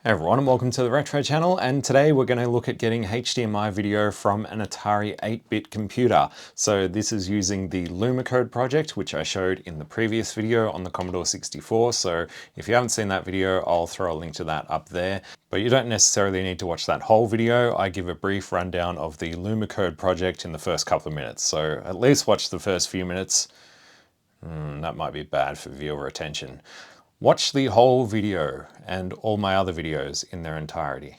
Hey everyone, and welcome to the Retro channel, and today we're going to look at getting HDMI video from an Atari 8-bit computer. So this is using the LumaCode project, which I showed in the previous video on the Commodore 64. So if you haven't seen that video, I'll throw a link to that up there. But you don't necessarily need to watch that whole video. I give a brief rundown of the LumaCode project in the first couple of minutes. So at least watch the first few minutes. That might be bad for viewer attention. Watch the whole video and all my other videos in their entirety.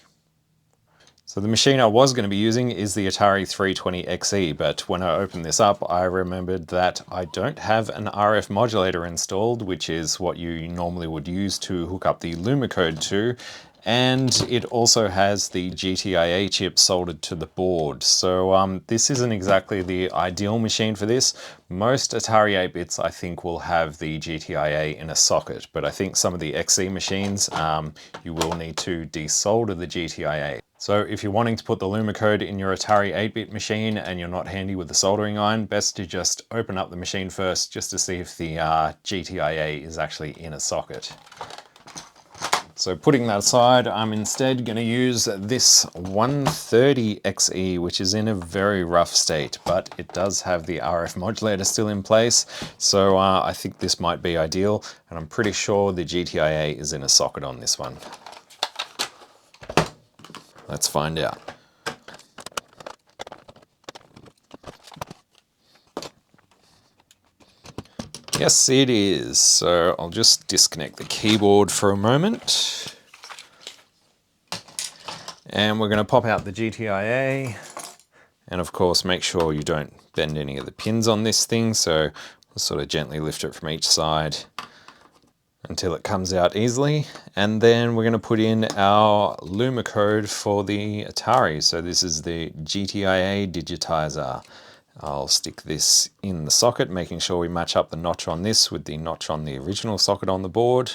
So the machine I was going to be using is the Atari 320 XE, but when I opened this up, I remembered that I don't have an RF modulator installed, which is what you normally would use to hook up the LumaCode to. And it also has the GTIA chip soldered to the board. So this isn't exactly the ideal machine for this. Most Atari 8-bits I think will have the GTIA in a socket, but I think some of the XE machines you will need to desolder the GTIA. So if you're wanting to put the LumaCode in your Atari 8-bit machine and you're not handy with the soldering iron, best to just open up the machine first just to see if the GTIA is actually in a socket. So putting that aside, I'm instead going to use this 130 XE, which is in a very rough state, but it does have the RF modulator still in place. So I think this might be ideal, and I'm pretty sure the GTIA is in a socket on this one. Let's find out. Yes, it is. So I'll just disconnect the keyboard for a moment. And we're going to pop out the GTIA. And of course, make sure you don't bend any of the pins on this thing. So we'll sort of gently lift it from each side until it comes out easily. And then we're going to put in our LumaCode for the Atari. So this is the GTIA-digitizer. I'll stick this in the socket, making sure we match up the notch on this with the notch on the original socket on the board.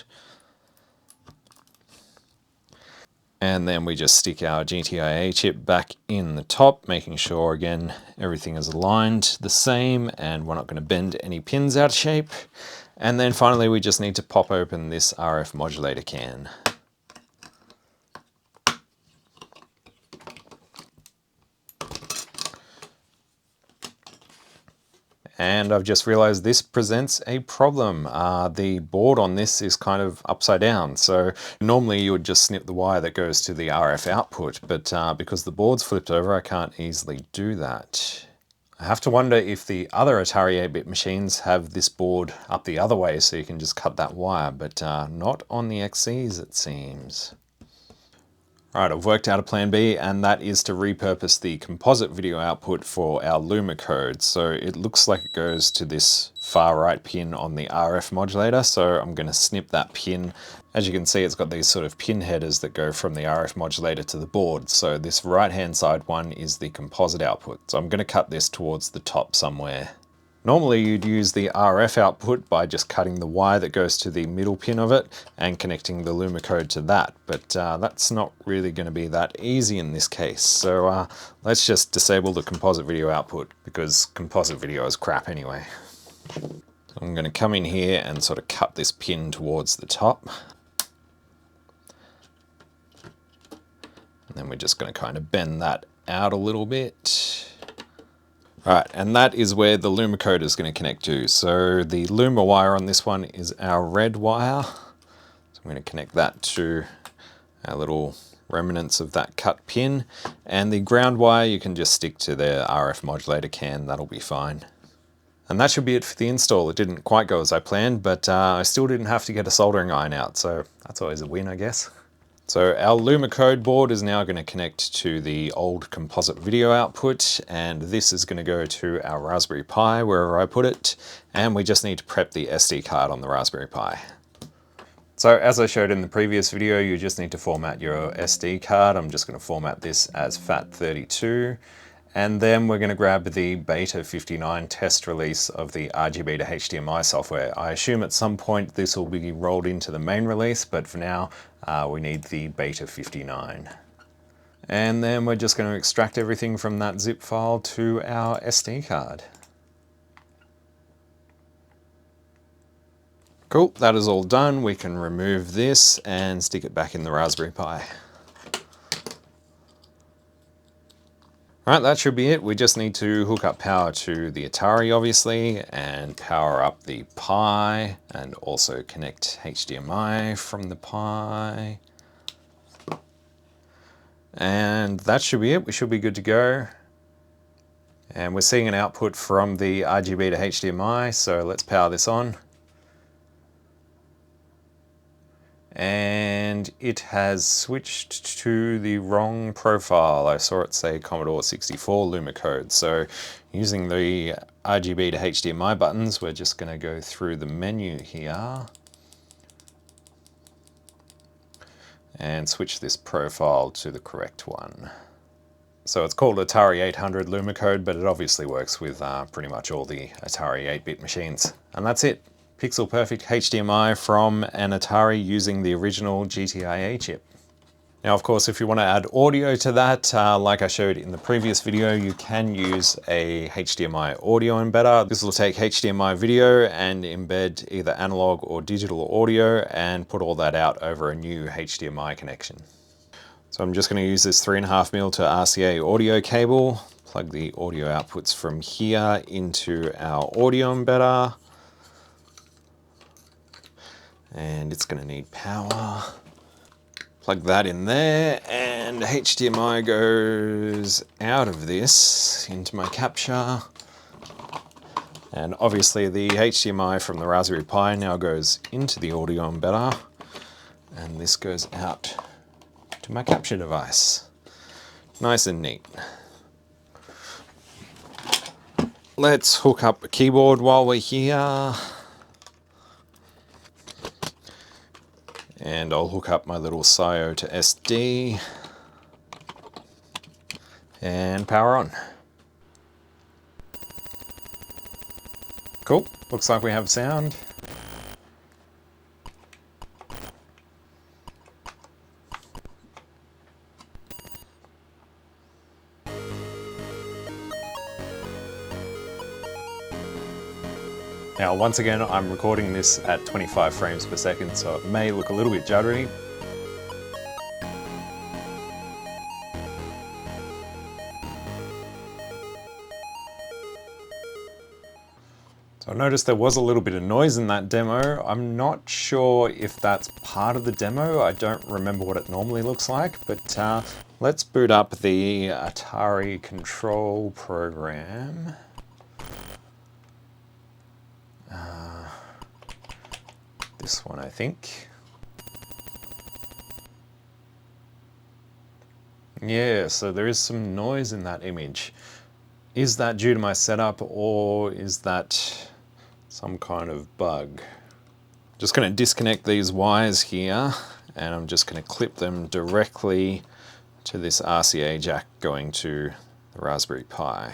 And then we just stick our GTIA chip back in the top, making sure, again, everything is aligned the same and we're not going to bend any pins out of shape. And then finally, we just need to pop open this RF modulator can. And I've just realized this presents a problem. The board on this is kind of upside down. So normally you would just snip the wire that goes to the RF output, but because the board's flipped over, I can't easily do that. I have to wonder if the other Atari 8-bit machines have this board up the other way so you can just cut that wire, but not on the XEs it seems. Alright, I've worked out a plan B, and that is to repurpose the composite video output for our LumaCode. So it looks like it goes to this far right pin on the RF modulator, so I'm going to snip that pin. As you can see, it's got these sort of pin headers that go from the RF modulator to the board. So this right-hand side one is the composite output. So I'm going to cut this towards the top somewhere. Normally you'd use the RF output by just cutting the wire that goes to the middle pin of it and connecting the LumaCode to that, but that's not really going to be that easy in this case. So let's just disable the composite video output, because composite video is crap anyway. So I'm going to come in here and sort of cut this pin towards the top. And then we're just going to kind of bend that out a little bit. Alright, and that is where the LumaCode is going to connect to. So the Luma wire on this one is our red wire. So I'm going to connect that to our little remnants of that cut pin. And the ground wire you can just stick to the RF modulator can, that'll be fine. And that should be it for the install. It didn't quite go as I planned, but I still didn't have to get a soldering iron out, so that's always a win, I guess. So our LumaCode board is now going to connect to the old composite video output, and this is going to go to our Raspberry Pi, wherever I put it, and we just need to prep the SD card on the Raspberry Pi. So as I showed in the previous video, you just need to format your SD card. I'm just going to format this as FAT32. And then we're going to grab the Beta 59 test release of the RGB to HDMI software. I assume at some point this will be rolled into the main release, but for now we need the Beta 59. And then we're just going to extract everything from that zip file to our SD card. Cool, that is all done. We can remove this and stick it back in the Raspberry Pi. Right, that should be it. We just need to hook up power to the Atari, obviously, and power up the Pi, and also connect HDMI from the Pi. And that should be it. We should be good to go. And we're seeing an output from the RGB to HDMI, so let's power this on. And it has switched to the wrong profile. I saw it say Commodore 64 LumaCode. So using the RGB to HDMI buttons, we're just going to go through the menu here and switch this profile to the correct one. So it's called Atari 800 LumaCode, but it obviously works with pretty much all the Atari 8-bit machines. And that's it. Pixel perfect HDMI from an Atari using the original GTIA chip. Now, of course, if you want to add audio to that, like I showed in the previous video, you can use a HDMI audio embedder. This will take HDMI video and embed either analog or digital audio and put all that out over a new HDMI connection. So I'm just going to use this 3.5mm to RCA audio cable, plug the audio outputs from here into our audio embedder. And it's going to need power. Plug that in there, and HDMI goes out of this into my capture. And obviously the HDMI from the Raspberry Pi now goes into the audio embedder, and this goes out to my capture device. Nice and neat. Let's hook up a keyboard while we're here. And I'll hook up my little SIO to SD and power on. Cool, looks like we have sound. Now, once again, I'm recording this at 25 frames per second, so it may look a little bit juddery. So I noticed there was a little bit of noise in that demo. I'm not sure if that's part of the demo. I don't remember what it normally looks like, but let's boot up the Atari control program. This one, I think. Yeah, so there is some noise in that image. Is that due to my setup, or is that some kind of bug? Just going to disconnect these wires here, and I'm just going to clip them directly to this RCA jack going to the Raspberry Pi.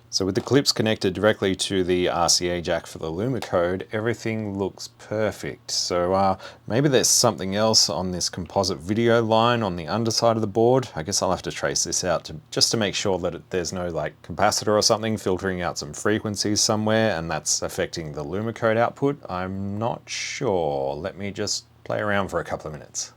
So with the clips connected directly to the RCA jack for the LumaCode, everything looks perfect. So maybe there's something else on this composite video line on the underside of the board. I guess I'll have to trace this out just to make sure that there's no like capacitor or something filtering out some frequencies somewhere and that's affecting the LumaCode output. I'm not sure. Let me just play around for a couple of minutes.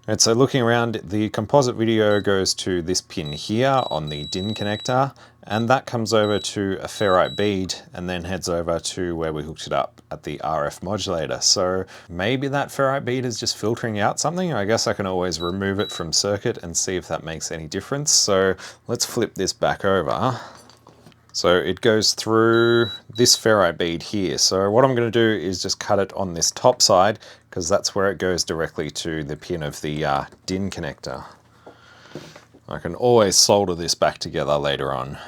And so looking around, the composite video goes to this pin here on the DIN connector, and that comes over to a ferrite bead and then heads over to where we hooked it up at the RF modulator. So maybe that ferrite bead is just filtering out something. I guess I can always remove it from circuit and see if that makes any difference. So let's flip this back over. So it goes through this ferrite bead here. So what I'm going to do is just cut it on this top side because that's where it goes directly to the pin of the DIN connector. I can always solder this back together later on.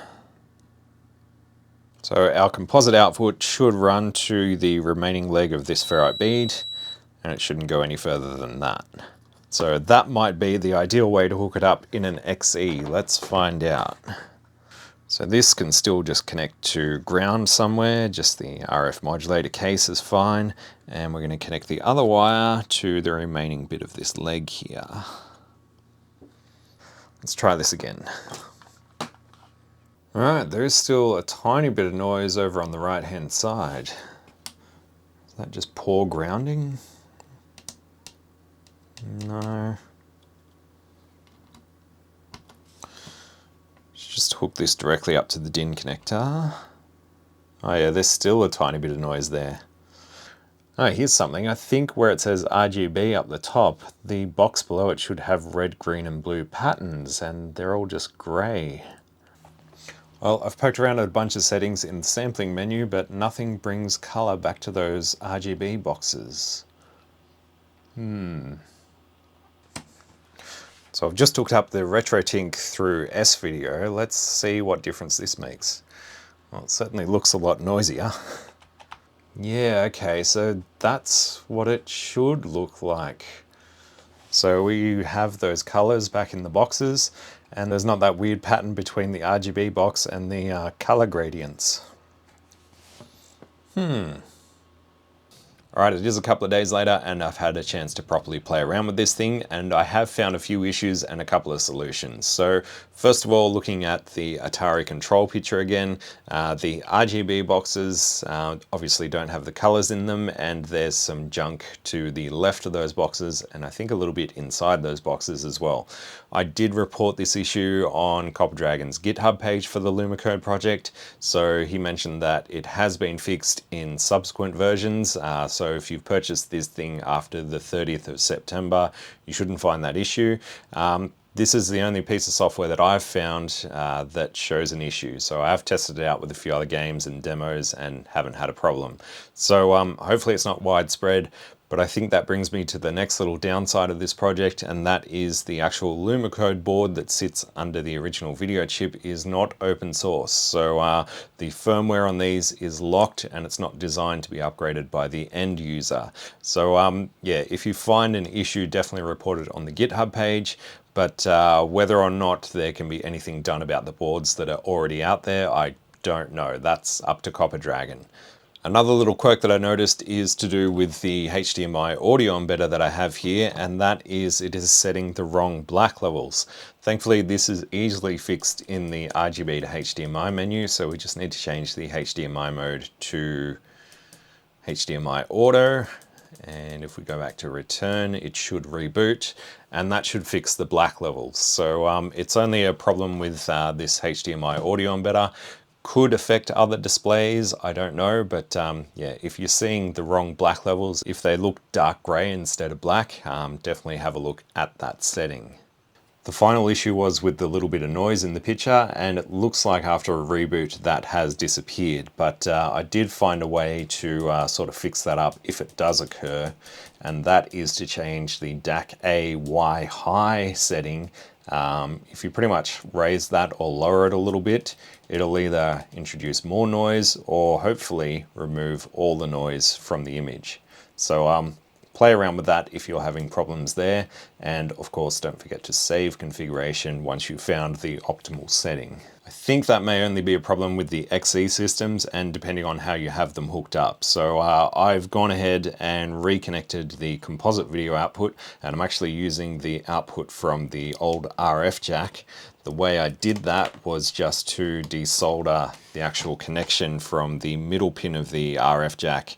So our composite output should run to the remaining leg of this ferrite bead, and it shouldn't go any further than that. So that might be the ideal way to hook it up in an XE. Let's find out. So this can still just connect to ground somewhere, just the RF modulator case is fine, and we're going to connect the other wire to the remaining bit of this leg here. Let's try this again. All right, there is still a tiny bit of noise over on the right hand side. Is that just poor grounding? No. Let's just hook this directly up to the DIN connector. Oh yeah, there's still a tiny bit of noise there. Oh, here's something. I think where it says RGB up the top, the box below it should have red, green, and blue patterns, and they're all just grey. Well, I've poked around at a bunch of settings in the sampling menu, but nothing brings colour back to those RGB boxes. So I've just hooked up the RetroTink through S-Video. Let's see what difference this makes. Well, it certainly looks a lot noisier. Yeah, okay, so that's what it should look like. So we have those colors back in the boxes, and there's not that weird pattern between the RGB box and the color gradients. Alright, it is a couple of days later and I've had a chance to properly play around with this thing, and I have found a few issues and a couple of solutions. So first of all, looking at the Atari control picture again, the RGB boxes obviously don't have the colors in them, and there's some junk to the left of those boxes, and I think a little bit inside those boxes as well. I did report this issue on Copper Dragon's GitHub page for the LumaCode project, so he mentioned that it has been fixed in subsequent versions. So if you've purchased this thing after the 30th of September, you shouldn't find that issue. This is the only piece of software that I've found that shows an issue. So I've tested it out with a few other games and demos and haven't had a problem. So hopefully it's not widespread. But I think that brings me to the next little downside of this project, and that is the actual LumaCode board that sits under the original video chip is not open source. So the firmware on these is locked and it's not designed to be upgraded by the end user. So yeah, if you find an issue, definitely report it on the GitHub page. But whether or not there can be anything done about the boards that are already out there, I don't know. That's up to Copper Dragon. Another little quirk that I noticed is to do with the HDMI audio embedder that I have here, and that is it is setting the wrong black levels. Thankfully, this is easily fixed in the RGB to HDMI menu, so we just need to change the HDMI mode to HDMI auto. And if we go back to return, it should reboot, and that should fix the black levels. So it's only a problem with this HDMI audio embedder. Could affect other displays, I don't know, but yeah, if you're seeing the wrong black levels, if they look dark grey instead of black, definitely have a look at that setting. The final issue was with the little bit of noise in the picture, and it looks like after a reboot that has disappeared, but I did find a way to sort of fix that up if it does occur, and that is to change the DAC-A Y high setting. If you pretty much raise that or lower it a little bit, it'll either introduce more noise or hopefully remove all the noise from the image. So play around with that if you're having problems there, and of course don't forget to save configuration once you've found the optimal setting. I think that may only be a problem with the XE systems and depending on how you have them hooked up. So I've gone ahead and reconnected the composite video output, and I'm actually using the output from the old RF jack. The way I did that was just to desolder the actual connection from the middle pin of the RF jack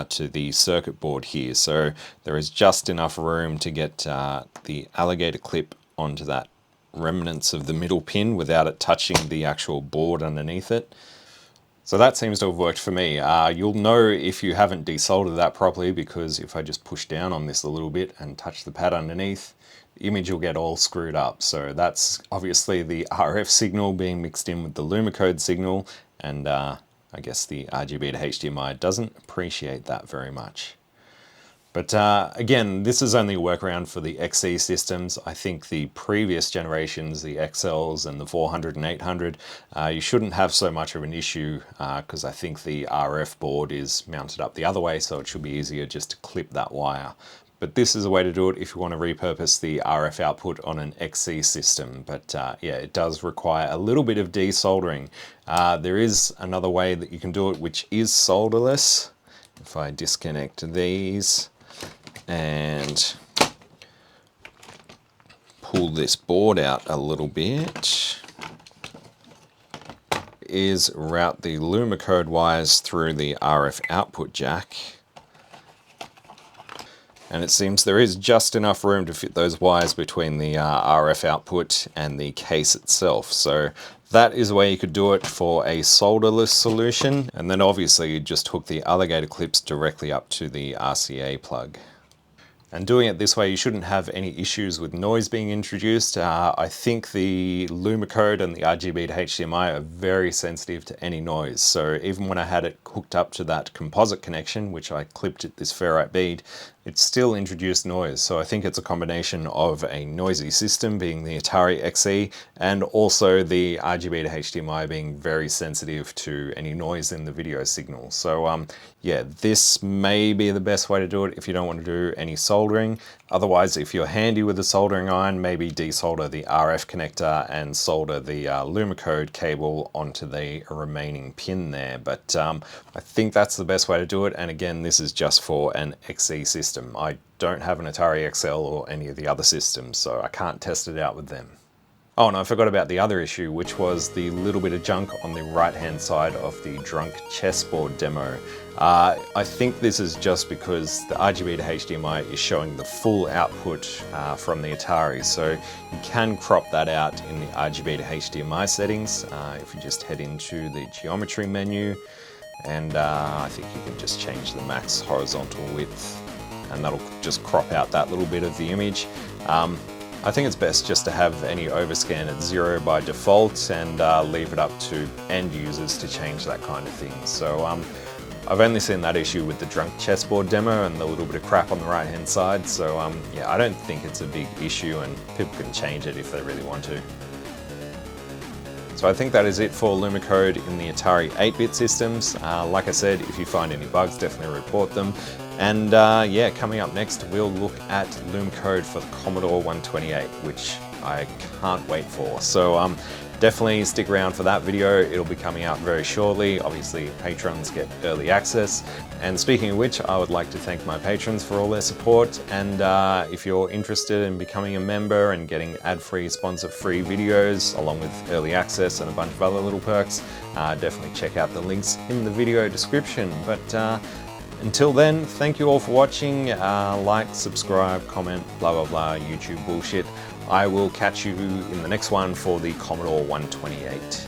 to the circuit board here. So there is just enough room to get the alligator clip onto that remnants of the middle pin without it touching the actual board underneath it. So that seems to have worked for me. You'll know if you haven't desoldered that properly, because if I just push down on this a little bit and touch the pad underneath, the image will get all screwed up. So that's obviously the RF signal being mixed in with the LumaCode signal, and I guess the RGB to HDMI doesn't appreciate that very much. But again, this is only a workaround for the XE systems. I think the previous generations, the XLs and the 400 and 800, you shouldn't have so much of an issue because I think the RF board is mounted up the other way, so it should be easier just to clip that wire. But this is a way to do it if you want to repurpose the RF output on an XE system. But yeah, it does require a little bit of desoldering. There is another way that you can do it, which is solderless. If I disconnect these and pull this board out a little bit, is route the LumaCode wires through the RF output jack. And it seems there is just enough room to fit those wires between the RF output and the case itself. So that is where you could do it for a solderless solution. And then obviously you just hook the alligator clips directly up to the RCA plug. And doing it this way, you shouldn't have any issues with noise being introduced. I think the LumaCode and the RGB to HDMI are very sensitive to any noise. So even when I had it hooked up to that composite connection, which I clipped at this ferrite bead, it still introduced noise. So I think it's a combination of a noisy system being the Atari XE and also the RGB to HDMI being very sensitive to any noise in the video signal. So yeah, this may be the best way to do it if you don't want to do any soldering. Otherwise, if you're handy with a soldering iron, maybe desolder the RF connector and solder the LumaCode cable onto the remaining pin there. But I think that's the best way to do it. And again, this is just for an XE system. I don't have an Atari XL or any of the other systems, so I can't test it out with them. Oh, and I forgot about the other issue, which was the little bit of junk on the right-hand side of the drunk chessboard demo. I think this is just because the RGB to HDMI is showing the full output from the Atari, so you can crop that out in the RGB to HDMI settings. If you just head into the geometry menu, and I think you can just change the max horizontal width, and that'll just crop out that little bit of the image. I think it's best just to have any overscan at 0 by default and leave it up to end users to change that kind of thing. So I've only seen that issue with the drunk chessboard demo and the little bit of crap on the right hand side. So yeah, I don't think it's a big issue and people can change it if they really want to. So I think that is it for LumaCode in the Atari 8-bit systems. Like I said, if you find any bugs, definitely report them. And yeah, coming up next, we'll look at LumaCode for the Commodore 128, which I can't wait for. So definitely stick around for that video. It'll be coming out very shortly. Obviously, patrons get early access. And speaking of which, I would like to thank my patrons for all their support. And if you're interested in becoming a member and getting ad-free, sponsor-free videos, along with early access and a bunch of other little perks, definitely check out the links in the video description. But until then, thank you all for watching. Like, subscribe, comment, blah, blah, blah, YouTube bullshit. I will catch you in the next one for the Commodore 128.